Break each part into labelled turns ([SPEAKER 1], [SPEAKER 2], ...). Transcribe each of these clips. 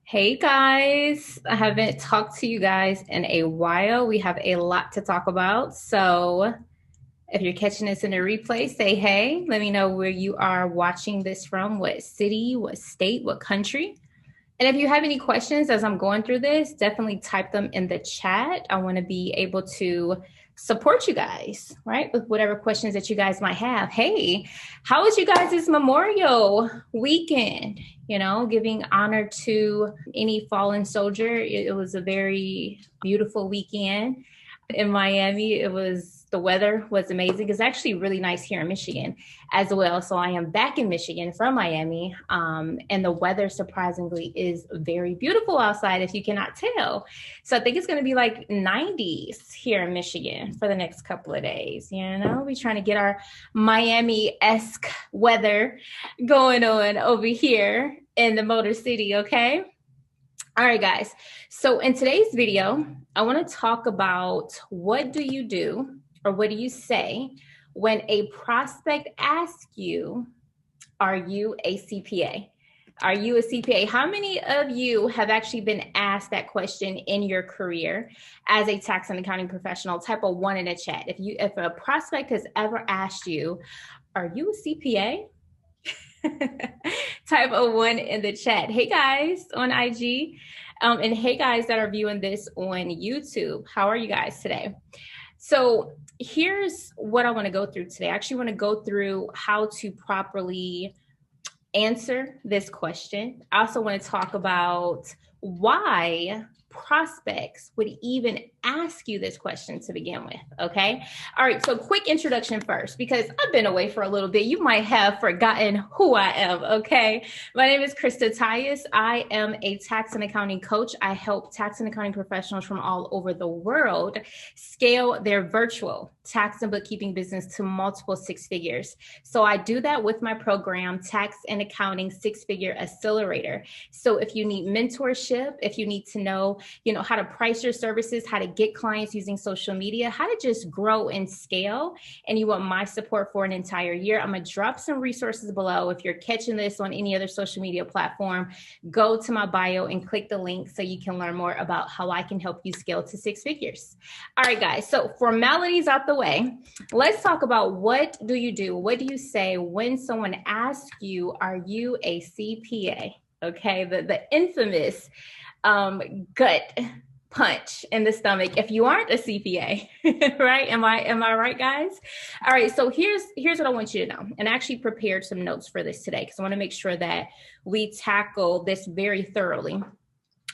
[SPEAKER 1] Hey guys, I haven't talked to you guys in a while. We have a lot to talk about. So if you're catching this in a replay, say hey. Let me know where you are watching this from, what city, what state, what country. And if you have any questions as I'm going through this, definitely type them in the chat. I want to be able to support you guys, right? With whatever questions that you guys might have. Hey, how was you guys' Memorial weekend? Giving honor to any fallen soldier. It was a very beautiful weekend in Miami. The weather was amazing. It's actually really nice here in Michigan as well. So I am back in Michigan from Miami, and the weather surprisingly is very beautiful outside, if you cannot tell. So I think it's going to be like 90s here in Michigan for the next couple of days. We're trying to get our Miami-esque weather going on over here in the Motor City, okay? All right, guys. So in today's video, I want to talk about what do you do or what do you say when a prospect asks you, are you a CPA? Are you a CPA? How many of you have actually been asked that question in your career as a tax and accounting professional? Type a 1 in the chat. If a prospect has ever asked you, are you a CPA? Type a 1 in the chat. Hey guys on IG, and hey guys that are viewing this on YouTube. How are you guys today? So here's what I want to go through today. I actually want to go through how to properly answer this question. I also want to talk about why prospects would even ask you this question to begin with, okay? All right, so quick introduction first, because I've been away for a little bit. You might have forgotten who I am, okay? My name is Krista Tyus. I am a tax and accounting coach. I help tax and accounting professionals from all over the world scale their virtual tax and bookkeeping business to multiple six figures. So I do that with my program, Tax and Accounting Six-Figure Accelerator. So if you need mentorship, if you need to know, how to price your services, how to get clients using social media, how to just grow and scale, and you want my support for an entire year, I'm going to drop some resources below. If you're catching this on any other social media platform, go to my bio and click the link so you can learn more about how I can help you scale to six figures. All right, guys. So formalities out the way. Let's talk about what do you do? What do you say when someone asks you, are you a CPA? Okay, the infamous gut punch in the stomach if you aren't a CPA, right? Am I right, guys? All right, so here's what I want you to know. And I actually prepared some notes for this today because I want to make sure that we tackle this very thoroughly.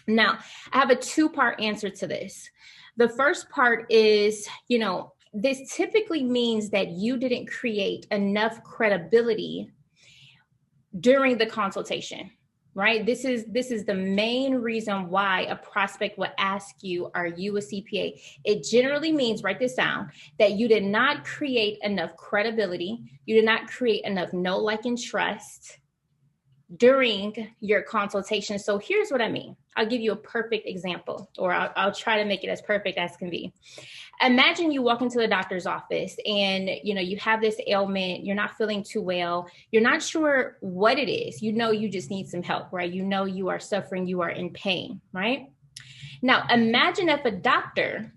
[SPEAKER 1] Now, I have a two-part answer to this. The first part is, this typically means that you didn't create enough credibility during the consultation, right? This is the main reason why a prospect would ask you, are you a CPA? It generally means, write this down, that you did not create enough credibility. You did not create enough know, like, and trust during your consultation. So here's what I mean. I'll give you a perfect example, or I'll try to make it as perfect as can be. Imagine you walk into the doctor's office and, you have this ailment, you're not feeling too well, you're not sure what it is, you just need some help, right? You are suffering, you are in pain, right? Now, imagine if a doctor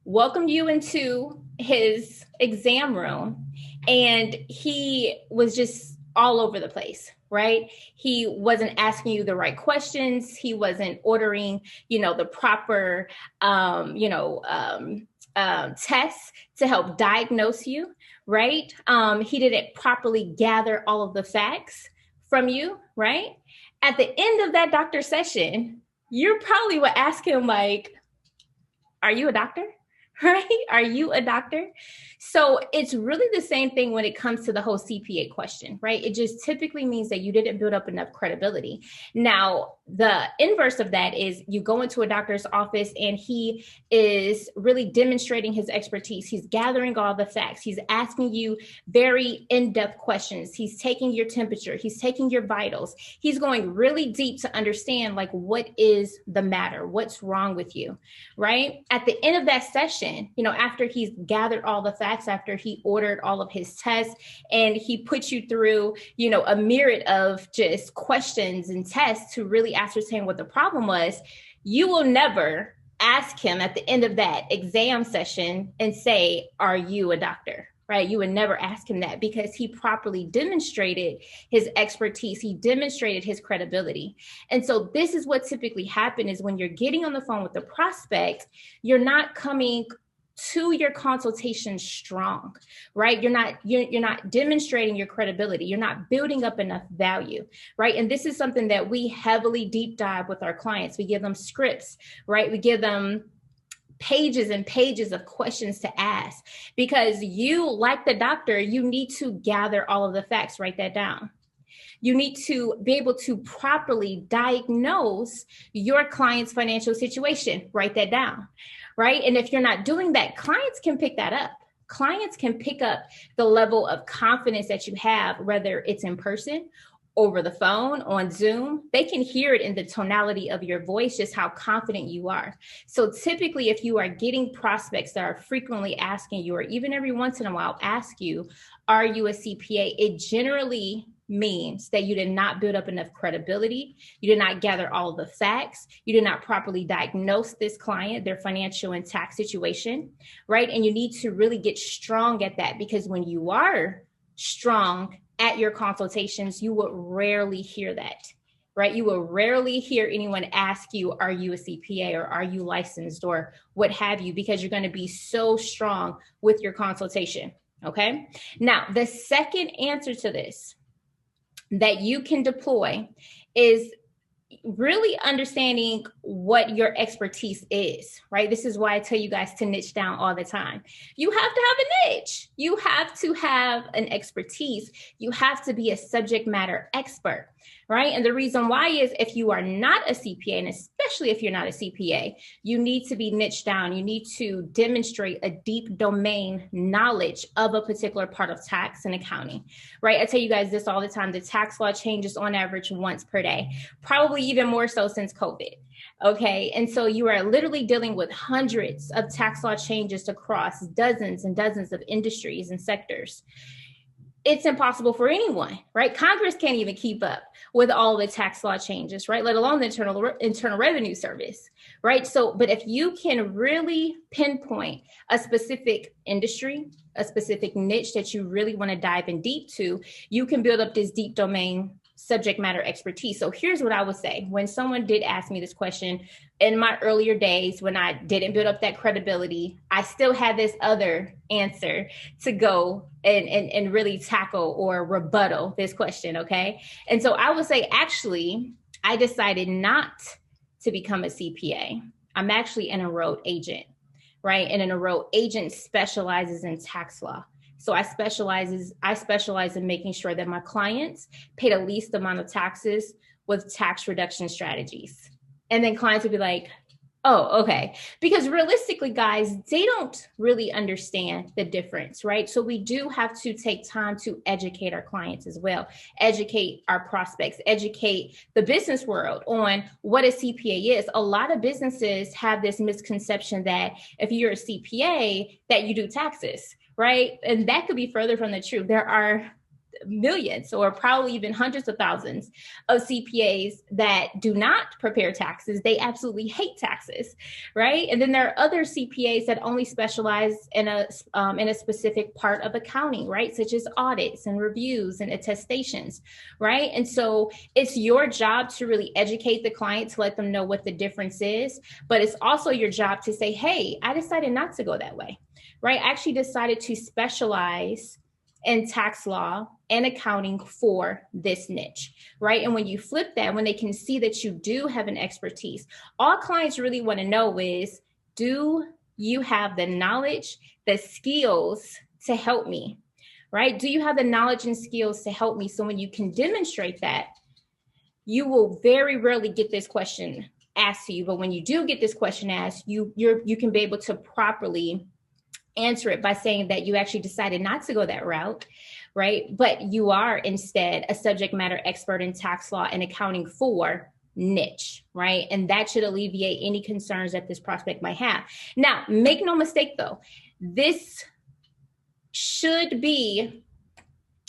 [SPEAKER 1] welcomed you into his exam room and he was just all over the place, right? He wasn't asking you the right questions. He wasn't ordering, the proper, tests to help diagnose you, right? He didn't properly gather all of the facts from you, right? At the end of that doctor session, you probably would ask him, like, are you a doctor? Right? Are you a doctor? So it's really the same thing when it comes to the whole CPA question, right? It just typically means that you didn't build up enough credibility. Now, the inverse of that is you go into a doctor's office and he is really demonstrating his expertise. He's gathering all the facts. He's asking you very in-depth questions. He's taking your temperature. He's taking your vitals. He's going really deep to understand, like, what is the matter? What's wrong with you, right? At the end of that session, question, after he's gathered all the facts, after he ordered all of his tests and he put you through, a myriad of just questions and tests to really ascertain what the problem was, you will never ask him at the end of that exam session and say, are you a doctor? Right? You would never ask him that because he properly demonstrated his expertise. He demonstrated his credibility. And so this is what typically happens is when you're getting on the phone with the prospect, you're not coming to your consultation strong, right? You're not demonstrating your credibility. You're not building up enough value, right? And this is something that we heavily deep dive with our clients. We give them scripts, right? We give them pages and pages of questions to ask because you, like the doctor, you need to gather all of the facts, write that down. You need to be able to properly diagnose your client's financial situation, write that down, right? And if you're not doing that, clients can pick that up. Clients can pick up the level of confidence that you have, whether it's in person, over the phone, on Zoom. They can hear it in the tonality of your voice, just how confident you are. So typically, if you are getting prospects that are frequently asking you, or even every once in a while ask you, are you a CPA? It generally means that you did not build up enough credibility. You did not gather all of the facts. You did not properly diagnose this client, their financial and tax situation, right? And you need to really get strong at that because when you are strong at your consultations, you would rarely hear that, right? You will rarely hear anyone ask you, are you a CPA or are you licensed or what have you, because you're going to be so strong with your consultation, okay? Now, the second answer to this that you can deploy is really understanding what your expertise is, right? This is why I tell you guys to niche down all the time. You have to have a niche. You have to have an expertise. You have to be a subject matter expert, right? And the reason why is if you are not a CPA, and especially if you're not a CPA, you need to be niched down. You need to demonstrate a deep domain knowledge of a particular part of tax and accounting, right? I tell you guys this all the time. The tax law changes on average once per day, probably even more so since COVID. Okay. And so you are literally dealing with hundreds of tax law changes across dozens and dozens of industries and sectors. It's impossible for anyone, right? Congress can't even keep up with all the tax law changes, right? Let alone the Internal Revenue Service, right? So, but if you can really pinpoint a specific industry, a specific niche that you really want to dive in deep to, you can build up this deep domain subject matter expertise. So here's what I would say. When someone did ask me this question in my earlier days, when I didn't build up that credibility, I still had this other answer to go and really tackle or rebuttal this question. Okay. And so I would say, actually, I decided not to become a CPA. I'm actually an enrolled agent, right? And an enrolled agent specializes in tax law. So I specialize in making sure that my clients pay the least amount of taxes with tax reduction strategies. And then clients would be like, oh, okay. Because realistically, guys, they don't really understand the difference, right? So we do have to take time to educate our clients as well, educate our prospects, educate the business world on what a CPA is. A lot of businesses have this misconception that if you're a CPA, that you do taxes, right? And that could be further from the truth. There are millions or probably even hundreds of thousands of CPAs that do not prepare taxes. They absolutely hate taxes, right? And then there are other CPAs that only specialize in a specific part of accounting, right? Such as audits and reviews and attestations, right? And so it's your job to really educate the client to let them know what the difference is, but it's also your job to say, hey, I decided not to go that way, right? I actually decided to specialize in tax law and accounting for this niche, right? And when you flip that, when they can see that you do have an expertise, all clients really want to know is, do you have the knowledge, the skills to help me, right? Do you have the knowledge and skills to help me? So when you can demonstrate that, you will very rarely get this question asked to you. But when you do get this question asked, you can be able to properly answer it by saying that you actually decided not to go that route, right? But you are instead a subject matter expert in tax law and accounting for niche, right? And that should alleviate any concerns that this prospect might have. Now, make no mistake though, this should be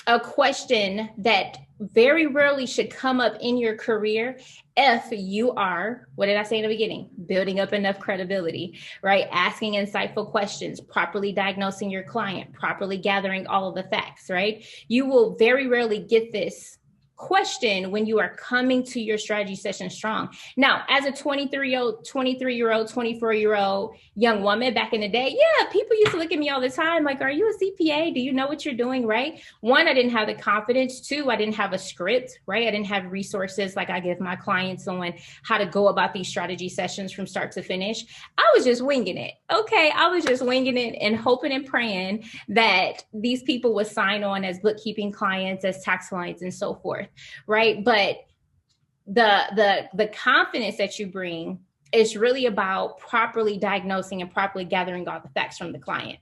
[SPEAKER 1] a question that very rarely should come up in your career if you are, what did I say in the beginning? Building up enough credibility, right? Asking insightful questions, properly diagnosing your client, properly gathering all of the facts, right? You will very rarely get this question when you are coming to your strategy session strong. Now, as a 23-year-old, 24-year-old young woman back in the day, yeah, people used to look at me all the time like, are you a CPA? Do you know what you're doing, right? One, I didn't have the confidence. Two, I didn't have a script, right? I didn't have resources like I give my clients on how to go about these strategy sessions from start to finish. I was just winging it. Okay, I was just winging it and hoping and praying that these people would sign on as bookkeeping clients, as tax clients, and so forth. Right. But the confidence that you bring is really about properly diagnosing and properly gathering all the facts from the client.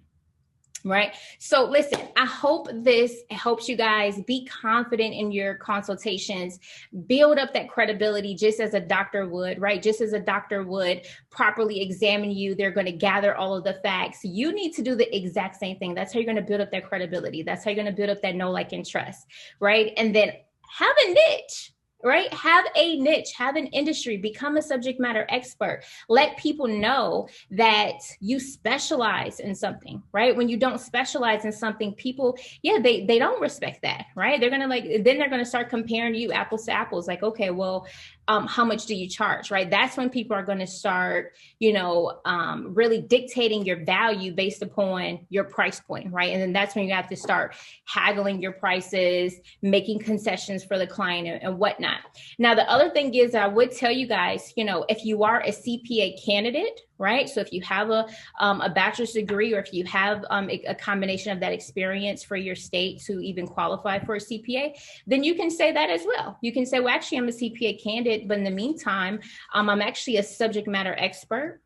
[SPEAKER 1] Right. So listen, I hope this helps you guys be confident in your consultations, build up that credibility just as a doctor would, right? Just as a doctor would properly examine you, they're going to gather all of the facts. You need to do the exact same thing. That's how you're going to build up that credibility. That's how you're going to build up that know, like, and trust. Right. And then have a niche, right? Have a niche, have an industry, become a subject matter expert. Let people know that you specialize in something, right? When you don't specialize in something, people, they don't respect that, right? They're going to then they're going to start comparing you apples to apples. Like, okay, well, how much do you charge, right? That's when people are going to start, really dictating your value based upon your price point, right? And then that's when you have to start haggling your prices, making concessions for the client and whatnot. Now, the other thing is I would tell you guys, if you are a CPA candidate, right? So if you have a bachelor's degree, or if you have a combination of that experience for your state to even qualify for a CPA, then you can say that as well. You can say, well, actually, I'm a CPA candidate, but in the meantime, I'm actually a subject matter expert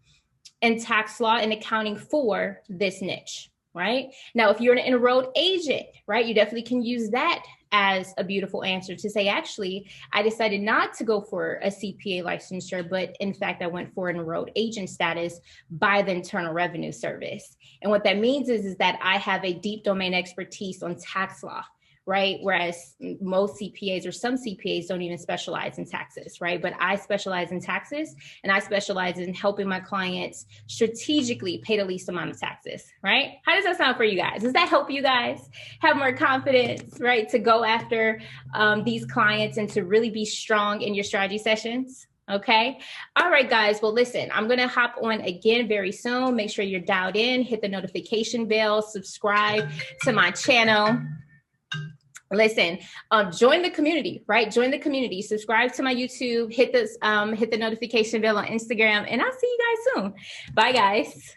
[SPEAKER 1] in tax law and accounting for this niche, right? Now, if you're an enrolled agent, right, you definitely can use that as a beautiful answer to say, actually, I decided not to go for a CPA licensure, but in fact, I went for an enrolled agent status by the Internal Revenue Service. And what that means is that I have a deep domain expertise on tax law, right? Whereas most CPAs or some CPAs don't even specialize in taxes, right? But I specialize in taxes, and I specialize in helping my clients strategically pay the least amount of taxes, right? How does that sound for you guys? Does that help you guys have more confidence, right? To go after these clients and to really be strong in your strategy sessions? Okay. All right, guys. Well, listen, I'm going to hop on again very soon. Make sure you're dialed in, hit the notification bell, subscribe to my channel. Listen, join the community, right? Join the community, subscribe to my YouTube, hit the notification bell on Instagram, and I'll see you guys soon. Bye, guys.